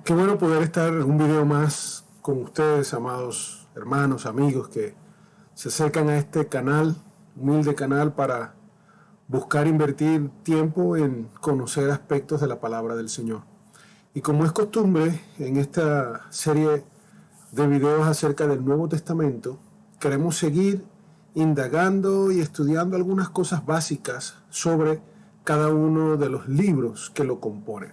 Qué bueno poder estar en un video más con ustedes, amados hermanos, amigos que se acercan a este canal, humilde canal, para buscar invertir tiempo en conocer aspectos de la palabra del Señor. Y como es costumbre, en esta serie de videos acerca del Nuevo Testamento, queremos seguir indagando y estudiando algunas cosas básicas sobre cada uno de los libros que lo componen.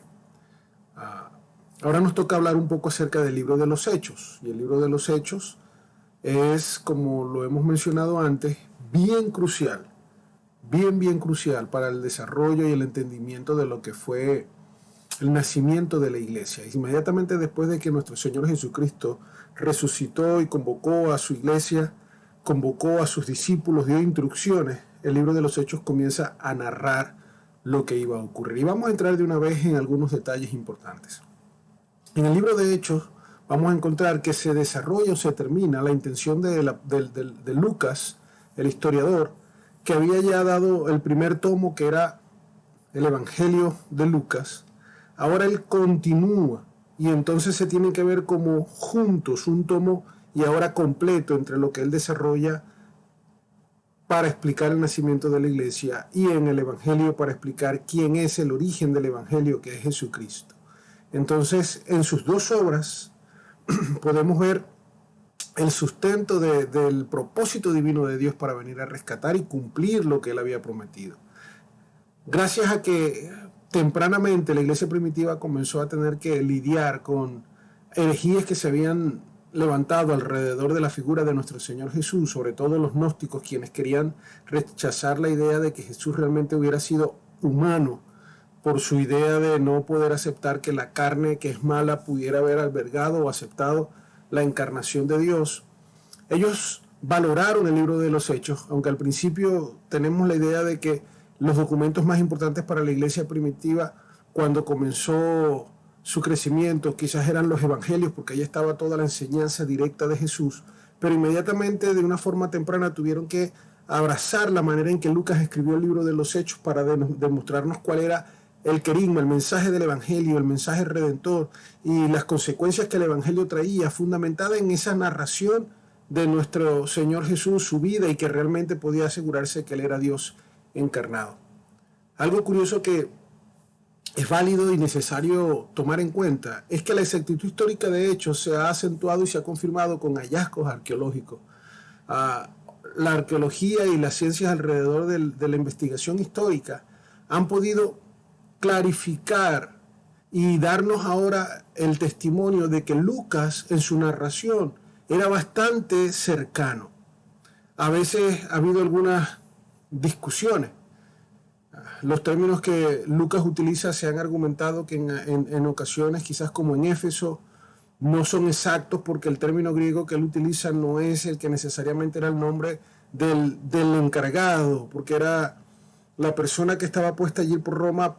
Ahora nos toca hablar un poco acerca del libro de los Hechos. Y el libro de los Hechos es, como lo hemos mencionado antes, bien crucial, bien crucial para el desarrollo y el entendimiento de lo que fue el nacimiento de la iglesia. Inmediatamente después de que nuestro Señor Jesucristo resucitó y convocó a su iglesia, convocó a sus discípulos, dio instrucciones, el libro de los Hechos comienza a narrar lo que iba a ocurrir. Y vamos a entrar de una vez en algunos detalles importantes. En el libro de Hechos vamos a encontrar que se desarrolla o se termina la intención de Lucas, el historiador, que había ya dado el primer tomo, que era el Evangelio de Lucas. Ahora él continúa y entonces se tienen que ver como juntos, un tomo y ahora completo entre lo que él desarrolla para explicar el nacimiento de la iglesia y en el Evangelio para explicar quién es el origen del Evangelio, que es Jesucristo. Entonces, en sus dos obras podemos ver el sustento del propósito divino de Dios para venir a rescatar y cumplir lo que él había prometido. Gracias a que tempranamente la iglesia primitiva comenzó a tener que lidiar con herejías que se habían levantado alrededor de la figura de nuestro Señor Jesús, sobre todo los gnósticos, quienes querían rechazar la idea de que Jesús realmente hubiera sido humano, por su idea de no poder aceptar que la carne, que es mala, pudiera haber albergado o aceptado la encarnación de Dios. Ellos valoraron el libro de los Hechos, aunque al principio tenemos la idea de que los documentos más importantes para la iglesia primitiva, cuando comenzó su crecimiento, quizás eran los evangelios, porque ahí estaba toda la enseñanza directa de Jesús, pero inmediatamente, de una forma temprana, tuvieron que abrazar la manera en que Lucas escribió el libro de los Hechos para demostrarnos cuál era el querigma, el mensaje del evangelio, el mensaje redentor y las consecuencias que el evangelio traía, fundamentada en esa narración de nuestro Señor Jesús, su vida, y que realmente podía asegurarse que él era Dios encarnado. Algo curioso que es válido y necesario tomar en cuenta es que la exactitud histórica de hechos se ha acentuado y se ha confirmado con hallazgos arqueológicos. La arqueología y las ciencias alrededor de la investigación histórica han podido clarificar y darnos ahora el testimonio de que Lucas en su narración era bastante cercano. A veces ha habido algunas discusiones. Los términos que Lucas utiliza se han argumentado que en ocasiones, quizás como en Éfeso, no son exactos, porque el término griego que él utiliza no es el que necesariamente era el nombre del encargado, porque era la persona que estaba puesta allí por Roma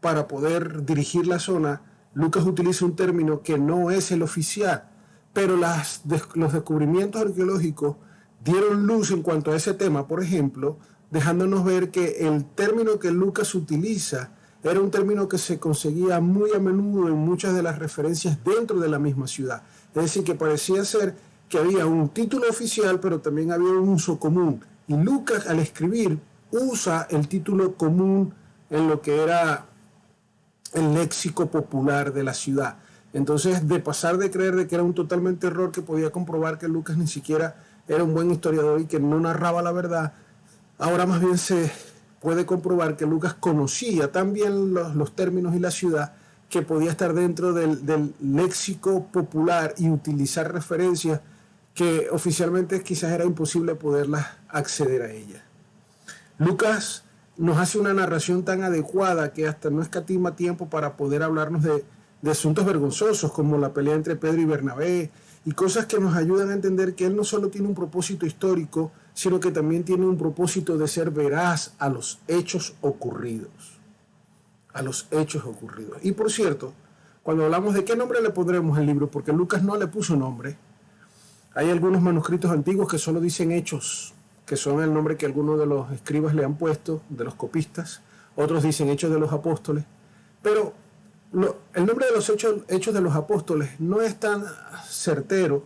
para poder dirigir la zona. Lucas utiliza un término que no es el oficial, pero los descubrimientos arqueológicos dieron luz en cuanto a ese tema, por ejemplo, dejándonos ver que el término que Lucas utiliza era un término que se conseguía muy a menudo en muchas de las referencias dentro de la misma ciudad. Es decir, que parecía ser que había un título oficial, pero también había un uso común. Y Lucas, al escribir, usa el título común en lo que era el léxico popular de la ciudad. Entonces, de pasar de creer de que era un totalmente error, que podía comprobar que Lucas ni siquiera era un buen historiador y que no narraba la verdad, ahora más bien se puede comprobar que Lucas conocía tan bien los términos y la ciudad que podía estar dentro del léxico popular y utilizar referencias que oficialmente quizás era imposible poderlas acceder a ellas. Lucas nos hace una narración tan adecuada que hasta no escatima tiempo para poder hablarnos de asuntos vergonzosos como la pelea entre Pedro y Bernabé y cosas que nos ayudan a entender que él no solo tiene un propósito histórico, sino que también tiene un propósito de ser veraz a los hechos ocurridos. A los hechos ocurridos. Y por cierto, cuando hablamos de qué nombre le pondremos al libro, porque Lucas no le puso nombre, hay algunos manuscritos antiguos que solo dicen Hechos, que son el nombre que algunos de los escribas le han puesto, de los copistas, otros dicen Hechos de los Apóstoles, pero El nombre de los hechos de los apóstoles no es tan certero,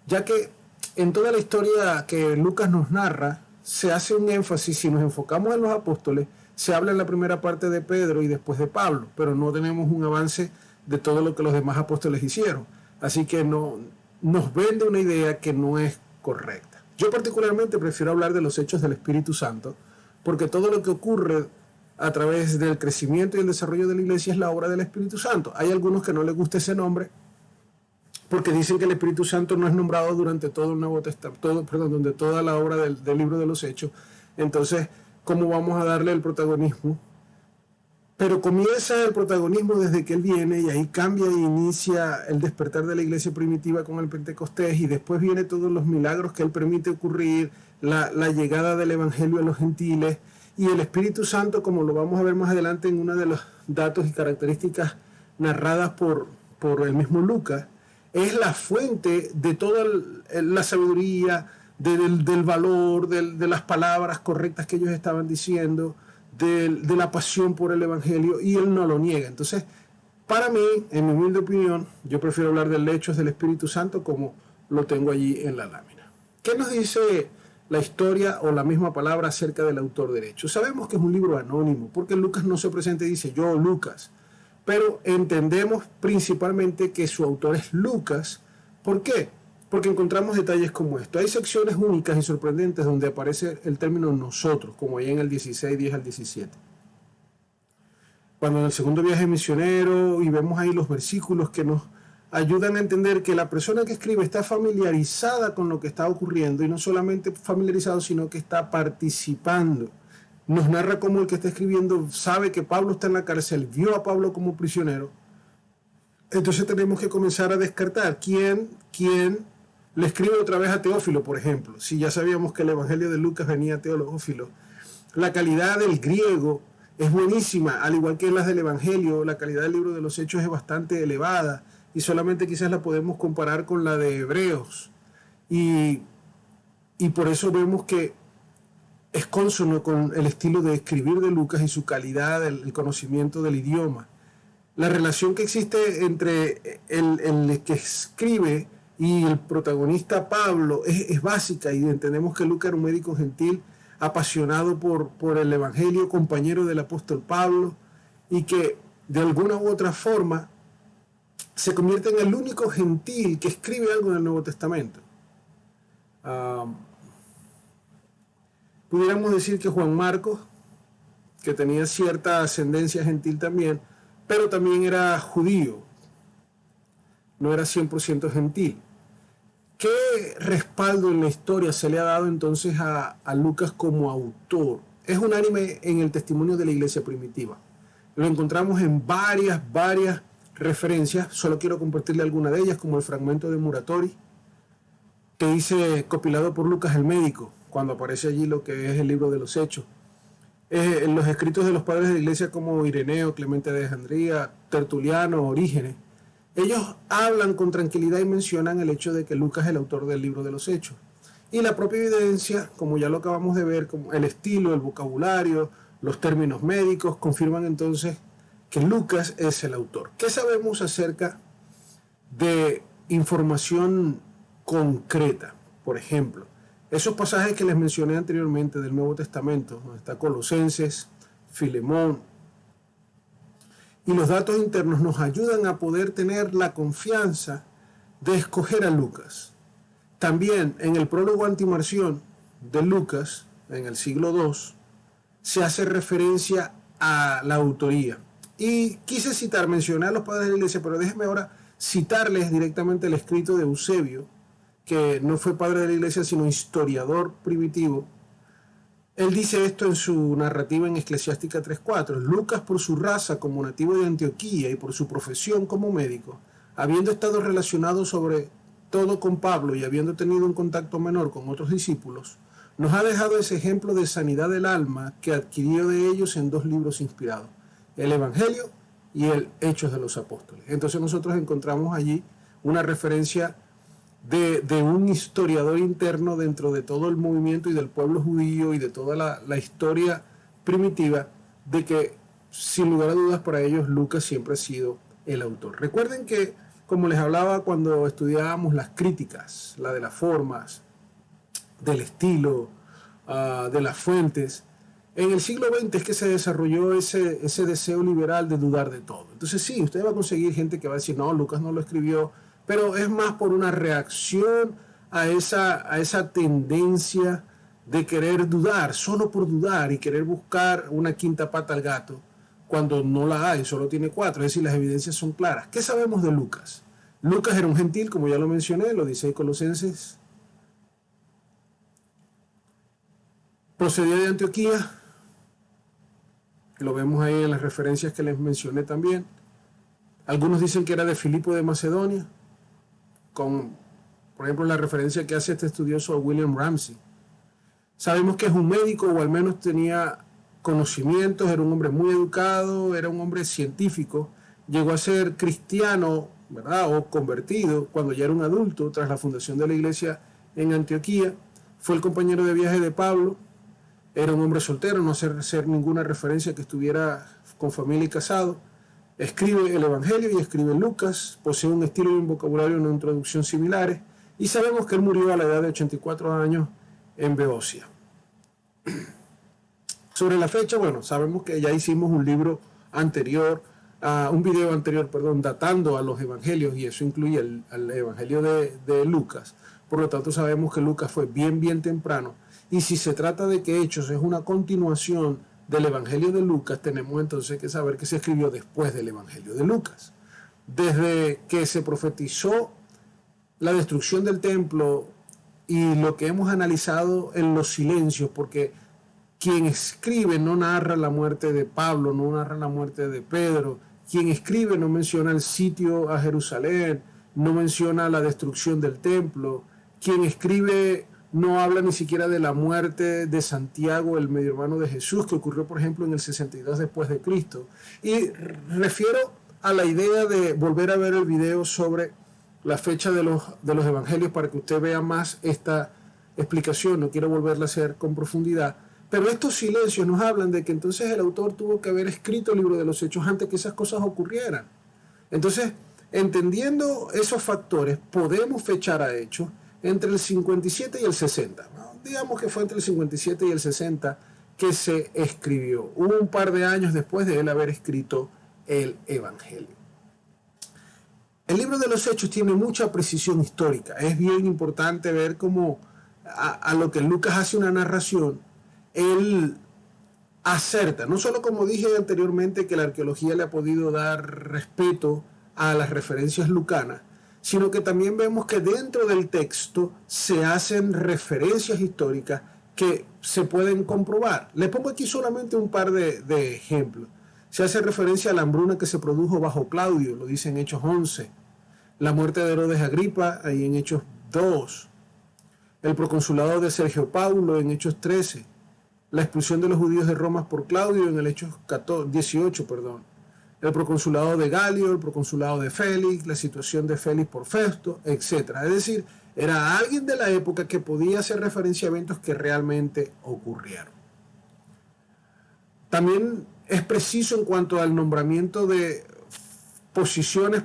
ya que en toda la historia que Lucas nos narra, se hace un énfasis, si nos enfocamos en los apóstoles, se habla en la primera parte de Pedro y después de Pablo, pero no tenemos un avance de todo lo que los demás apóstoles hicieron. Así que nos vende una idea que no es correcta. Yo particularmente prefiero hablar de los hechos del Espíritu Santo, porque todo lo que ocurre a través del crecimiento y el desarrollo de la iglesia es la obra del Espíritu Santo. Hay algunos que no les gusta ese nombre, porque dicen que el Espíritu Santo no es nombrado durante todo el Nuevo Testamento, durante toda la obra del libro de los Hechos. Entonces, ¿cómo vamos a darle el protagonismo? Pero comienza el protagonismo desde que Él viene y ahí cambia e inicia el despertar de la iglesia primitiva con el Pentecostés y después viene todos los milagros que Él permite ocurrir, la llegada del Evangelio a los gentiles y el Espíritu Santo, como lo vamos a ver más adelante en uno de los datos y características narradas por el mismo Lucas, es la fuente de toda la sabiduría, del valor, de las palabras correctas que ellos estaban diciendo, de la pasión por el Evangelio, y Él no lo niega. Entonces, para mí, en mi humilde opinión, yo prefiero hablar de hechos del Espíritu Santo como lo tengo allí en la lámina. ¿Qué nos dice la historia o la misma palabra acerca del autor del hecho? Sabemos que es un libro anónimo, porque Lucas no se presenta y dice yo, Lucas, pero entendemos principalmente que su autor es Lucas. ¿Por qué? Porque encontramos detalles como esto. Hay secciones únicas y sorprendentes donde aparece el término nosotros, como ahí en el 16, 10 al 17. Cuando en el segundo viaje misionero y vemos ahí los versículos que nos ayudan a entender que la persona que escribe está familiarizada con lo que está ocurriendo y no solamente familiarizado, sino que está participando. Nos narra cómo el que está escribiendo sabe que Pablo está en la cárcel, vio a Pablo como prisionero. Entonces tenemos que comenzar a descartar quién le escribe otra vez a Teófilo, por ejemplo. Si ya sabíamos que el Evangelio de Lucas venía a Teófilo. La calidad del griego es buenísima, al igual que las del Evangelio. La calidad del libro de los Hechos es bastante elevada y solamente quizás la podemos comparar con la de Hebreos. Y por eso vemos que es consono con el estilo de escribir de Lucas y su calidad, el conocimiento del idioma. La relación que existe entre el que escribe y el protagonista Pablo es básica, y entendemos que Lucas era un médico gentil apasionado por el Evangelio, compañero del apóstol Pablo, y que de alguna u otra forma se convierte en el único gentil que escribe algo en el Nuevo Testamento. Pudiéramos decir que Juan Marcos, que tenía cierta ascendencia gentil también, pero también era judío, no era 100% gentil. ¿Qué respaldo en la historia se le ha dado entonces a Lucas como autor? Es unánime en el testimonio de la iglesia primitiva. Lo encontramos en varias referencias, solo quiero compartirle alguna de ellas, como el fragmento de Muratori, que dice, copilado por Lucas el médico, cuando aparece allí lo que es el libro de los Hechos. En los escritos de los padres de la iglesia como Ireneo, Clemente de Alejandría, Tertuliano, Orígenes, ellos hablan con tranquilidad y mencionan el hecho de que Lucas es el autor del libro de los Hechos. Y la propia evidencia, como ya lo acabamos de ver, como el estilo, el vocabulario, los términos médicos, confirman entonces que Lucas es el autor. ¿Qué sabemos acerca de información concreta? Por ejemplo, esos pasajes que les mencioné anteriormente del Nuevo Testamento, donde está Colosenses, Filemón, y los datos internos nos ayudan a poder tener la confianza de escoger a Lucas. También en el prólogo antimarción de Lucas, en el siglo II, se hace referencia a la autoría. Y quise mencionar a los padres de la iglesia, pero déjenme ahora citarles directamente el escrito de Eusebio, que no fue padre de la iglesia, sino historiador primitivo. Él dice esto en su narrativa en Eclesiástica 3:4. Lucas, por su raza como nativo de Antioquía y por su profesión como médico, habiendo estado relacionado sobre todo con Pablo y habiendo tenido un contacto menor con otros discípulos, nos ha dejado ese ejemplo de sanidad del alma que adquirió de ellos en 2 libros inspirados, el Evangelio y el Hechos de los Apóstoles. Entonces nosotros encontramos allí una referencia de un historiador interno dentro de todo el movimiento y del pueblo judío y de toda la historia primitiva, de que sin lugar a dudas para ellos Lucas siempre ha sido el autor. Recuerden que, como les hablaba cuando estudiábamos las críticas, la de las formas, del estilo, de las fuentes, en el siglo XX es que se desarrolló ese deseo liberal de dudar de todo. Entonces sí, usted va a conseguir gente que va a decir, no, Lucas no lo escribió, pero es más por una reacción a esa tendencia de querer dudar, solo por dudar y querer buscar una quinta pata al gato, cuando no la hay, solo tiene 4, es decir, las evidencias son claras. ¿Qué sabemos de Lucas? Lucas era un gentil, como ya lo mencioné, lo dice Colosenses. Procedía de Antioquía, lo vemos ahí en las referencias que les mencioné también. Algunos dicen que era de Filipo de Macedonia, con, por ejemplo, la referencia que hace este estudioso a William Ramsey. Sabemos que es un médico, o al menos tenía conocimientos, era un hombre muy educado, era un hombre científico, llegó a ser cristiano, ¿verdad?, o convertido cuando ya era un adulto, tras la fundación de la iglesia en Antioquía. Fue el compañero de viaje de Pablo. Era un hombre soltero, no hacer ninguna referencia que estuviera con familia y casado. Escribe el Evangelio y escribe Lucas, posee un estilo y un vocabulario, una introducción similares, y sabemos que él murió a la edad de 84 años en Beocia. Sobre la fecha, bueno, sabemos que ya hicimos un libro anterior, un video anterior, datando a los evangelios, y eso incluye el evangelio de Lucas. Por lo tanto, sabemos que Lucas fue bien temprano. Y si se trata de que Hechos es una continuación del Evangelio de Lucas, tenemos entonces que saber que se escribió después del Evangelio de Lucas. Desde que se profetizó la destrucción del templo y lo que hemos analizado en los silencios, porque quien escribe no narra la muerte de Pablo, no narra la muerte de Pedro, quien escribe no menciona el sitio a Jerusalén, no menciona la destrucción del templo, quien escribe no habla ni siquiera de la muerte de Santiago, el medio hermano de Jesús, que ocurrió, por ejemplo, en el 62 después de Cristo. Y refiero a la idea de volver a ver el video sobre la fecha de los evangelios para que usted vea más esta explicación. No quiero volverla a hacer con profundidad. Pero estos silencios nos hablan de que entonces el autor tuvo que haber escrito el libro de los Hechos antes que esas cosas ocurrieran. Entonces, entendiendo esos factores, podemos fechar a Hechos entre el 57 y el 60. ¿No? Digamos que fue entre el 57 y el 60 que se escribió, un par de años después de él haber escrito el Evangelio. El libro de los Hechos tiene mucha precisión histórica. Es bien importante ver cómo a lo que Lucas hace una narración, él acerta, no solo como dije anteriormente que la arqueología le ha podido dar respeto a las referencias lucanas, sino que también vemos que dentro del texto se hacen referencias históricas que se pueden comprobar. Les pongo aquí solamente un par de ejemplos. Se hace referencia a la hambruna que se produjo bajo Claudio, lo dice en Hechos 11. La muerte de Herodes Agripa, ahí en Hechos 2. El proconsulado de Sergio Paulo, en Hechos 13. La expulsión de los judíos de Roma por Claudio, en el Hechos 18. El proconsulado de Galio, el proconsulado de Félix, la situación de Félix por Festo, etc. Es decir, era alguien de la época que podía hacer referencia a eventos que realmente ocurrieron. También es preciso en cuanto al nombramiento de posiciones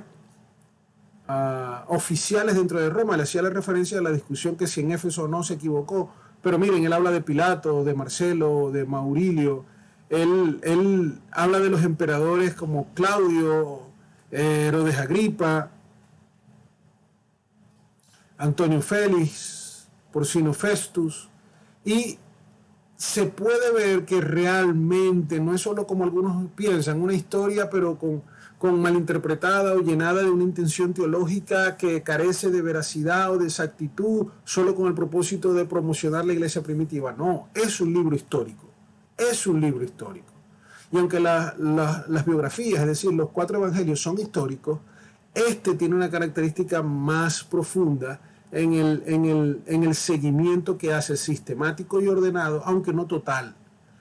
oficiales dentro de Roma. Le hacía la referencia a la discusión que si en Éfeso no se equivocó, pero miren, él habla de Pilato, de Marcelo, de Maurilio. Él habla de los emperadores como Claudio, Herodes Agripa, Antonio Félix, Porcino Festus, y se puede ver que realmente no es solo como algunos piensan, una historia pero con malinterpretada o llenada de una intención teológica que carece de veracidad o de exactitud, solo con el propósito de promocionar la iglesia primitiva. No, es un libro histórico. Es un libro histórico. Y aunque las biografías, es decir, los 4 evangelios son históricos, este tiene una característica más profunda en el seguimiento que hace sistemático y ordenado, aunque no total.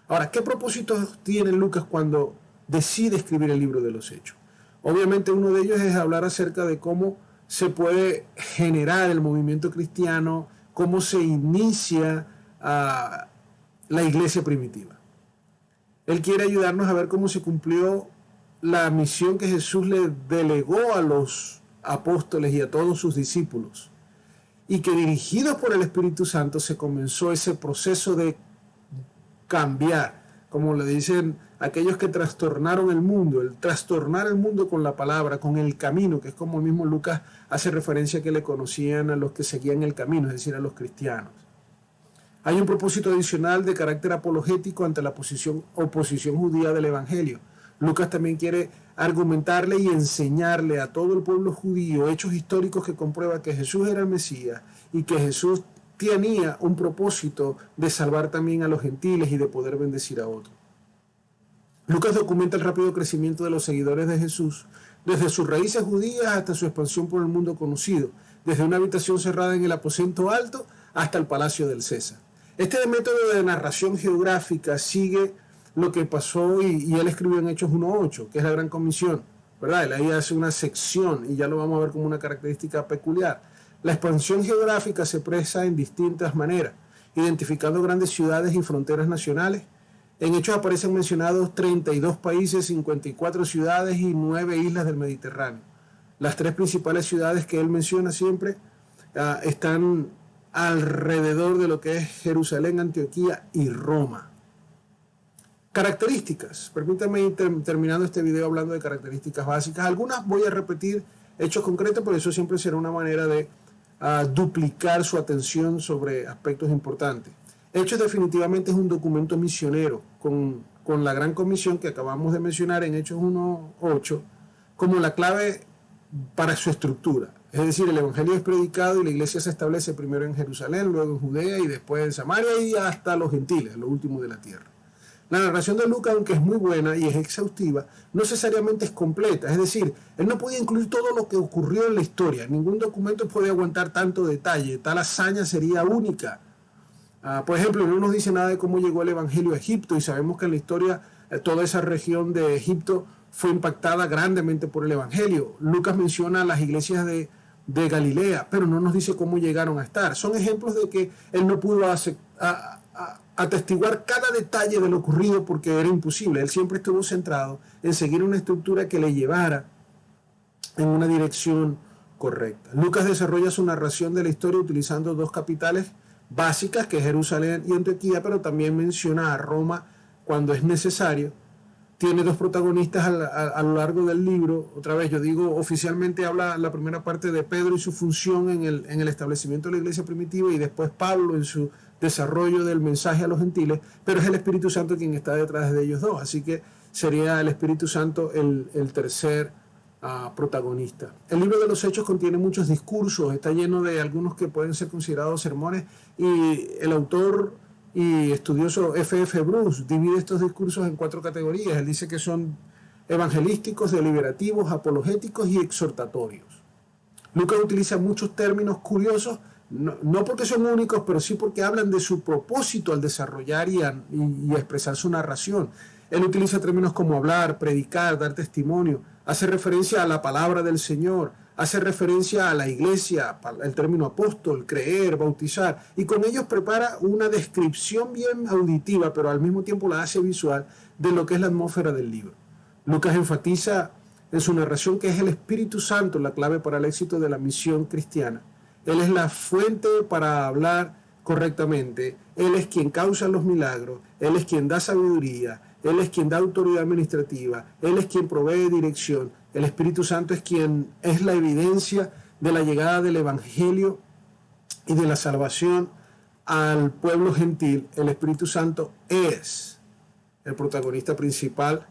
Ahora, ¿qué propósitos tiene Lucas cuando decide escribir el libro de los Hechos? Obviamente uno de ellos es hablar acerca de cómo se puede generar el movimiento cristiano, cómo se inicia la iglesia primitiva. Él quiere ayudarnos a ver cómo se cumplió la misión que Jesús le delegó a los apóstoles y a todos sus discípulos, y que dirigidos por el Espíritu Santo se comenzó ese proceso de cambiar, como le dicen aquellos que trastornaron el mundo, el trastornar el mundo con la palabra, con el camino, que es como el mismo Lucas hace referencia que le conocían a los que seguían el camino, es decir, a los cristianos. Hay un propósito adicional de carácter apologético ante la oposición judía del Evangelio. Lucas también quiere argumentarle y enseñarle a todo el pueblo judío hechos históricos que comprueban que Jesús era el Mesías y que Jesús tenía un propósito de salvar también a los gentiles y de poder bendecir a otros. Lucas documenta el rápido crecimiento de los seguidores de Jesús, desde sus raíces judías hasta su expansión por el mundo conocido, desde una habitación cerrada en el aposento alto hasta el palacio del César. Este método de narración geográfica sigue lo que pasó y él escribió en Hechos 1.8, que es la Gran Comisión, ¿verdad? Él ahí hace una sección y ya lo vamos a ver como una característica peculiar. La expansión geográfica se expresa en distintas maneras, identificando grandes ciudades y fronteras nacionales. En Hechos aparecen mencionados 32 países, 54 ciudades y 9 islas del Mediterráneo. Las tres principales ciudades que él menciona siempre están alrededor de lo que es Jerusalén, Antioquía y Roma. Características. Permítanme ir terminando este video hablando de características básicas. Algunas voy a repetir hechos concretos, pero eso siempre será una manera de duplicar su atención sobre aspectos importantes. Hechos definitivamente es un documento misionero con la Gran Comisión que acabamos de mencionar en Hechos 1.8 como la clave para su estructura. Es decir, el Evangelio es predicado y la iglesia se establece primero en Jerusalén, luego en Judea y después en Samaria y hasta los gentiles, lo último de la tierra. La narración de Lucas, aunque es muy buena y es exhaustiva, no necesariamente es completa. Es decir, él no podía incluir todo lo que ocurrió en la historia. Ningún documento puede aguantar tanto detalle. Tal hazaña sería única. Por ejemplo, no nos dice nada de cómo llegó el Evangelio a Egipto y sabemos que en la historia toda esa región de Egipto fue impactada grandemente por el Evangelio. Lucas menciona las iglesias de Galilea, pero no nos dice cómo llegaron a estar. Son ejemplos de que él no pudo atestiguar cada detalle de lo ocurrido porque era imposible. Él siempre estuvo centrado en seguir una estructura que le llevara en una dirección correcta. Lucas desarrolla su narración de la historia utilizando dos capitales básicas, que es Jerusalén y Antioquía, pero también menciona a Roma cuando es necesario. Tiene dos protagonistas a lo largo del libro. Otra vez, yo digo, oficialmente habla la primera parte de Pedro y su función en el establecimiento de la iglesia primitiva y después Pablo en su desarrollo del mensaje a los gentiles, pero es el Espíritu Santo quien está detrás de ellos dos, así que sería el Espíritu Santo el tercer protagonista. El libro de los Hechos contiene muchos discursos, está lleno de algunos que pueden ser considerados sermones y el autor y estudioso F.F. Bruce divide estos discursos en 4 categorías. Él dice que son evangelísticos, deliberativos, apologéticos y exhortatorios. Lucas utiliza muchos términos curiosos, no porque son únicos, pero sí porque hablan de su propósito al desarrollar y expresar su narración. Él utiliza términos como hablar, predicar, dar testimonio, hace referencia a la palabra del Señor, hace referencia a la iglesia, el término apóstol, creer, bautizar, y con ellos prepara una descripción bien auditiva, pero al mismo tiempo la hace visual de lo que es la atmósfera del libro. Lucas enfatiza en su narración que es el Espíritu Santo la clave para el éxito de la misión cristiana. Él es la fuente para hablar correctamente, Él es quien causa los milagros, Él es quien da sabiduría, Él es quien da autoridad administrativa, Él es quien provee dirección. El Espíritu Santo es quien es la evidencia de la llegada del Evangelio y de la salvación al pueblo gentil. El Espíritu Santo es el protagonista principal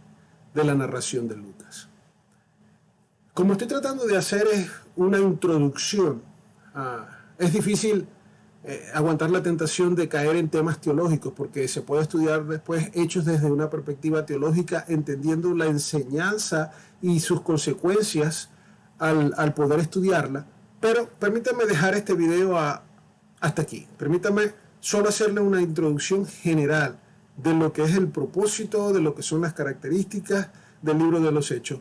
de la narración de Lucas. Como estoy tratando de hacer es una introducción, es difícil aguantar la tentación de caer en temas teológicos, porque se puede estudiar después hechos desde una perspectiva teológica, entendiendo la enseñanza y sus consecuencias al poder estudiarla. Pero permítanme dejar este video hasta aquí. Permítanme solo hacerle una introducción general de lo que es el propósito, de lo que son las características del libro de los Hechos,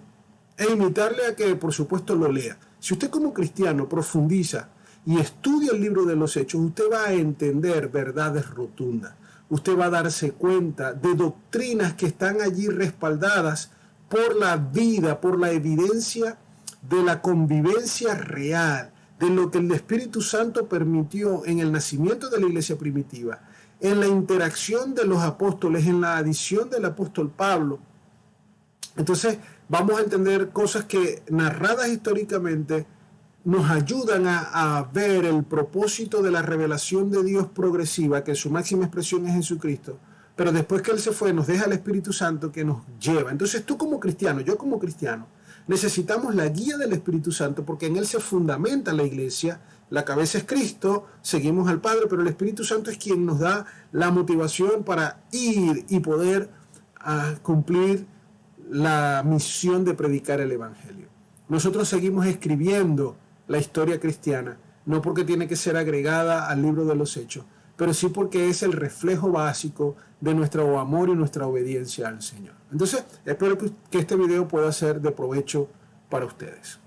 e invitarle a que, por supuesto, lo lea. Si usted como cristiano profundiza y estudia el libro de los Hechos, usted va a entender verdades rotundas. Usted va a darse cuenta de doctrinas que están allí respaldadas por la vida, por la evidencia de la convivencia real, de lo que el Espíritu Santo permitió en el nacimiento de la iglesia primitiva, en la interacción de los apóstoles, en la adición del apóstol Pablo. Entonces vamos a entender cosas que narradas históricamente nos ayudan a ver el propósito de la revelación de Dios progresiva, que su máxima expresión es Jesucristo, pero después que Él se fue nos deja el Espíritu Santo que nos lleva. Entonces tú como cristiano, yo como cristiano, necesitamos la guía del Espíritu Santo porque en Él se fundamenta la iglesia. La cabeza es Cristo, seguimos al Padre, pero el Espíritu Santo es quien nos da la motivación para ir y poder cumplir la misión de predicar el Evangelio. Nosotros seguimos escribiendo la historia cristiana, no porque tiene que ser agregada al libro de los Hechos, pero sí porque es el reflejo básico de nuestro amor y nuestra obediencia al Señor. Entonces, espero que este video pueda ser de provecho para ustedes.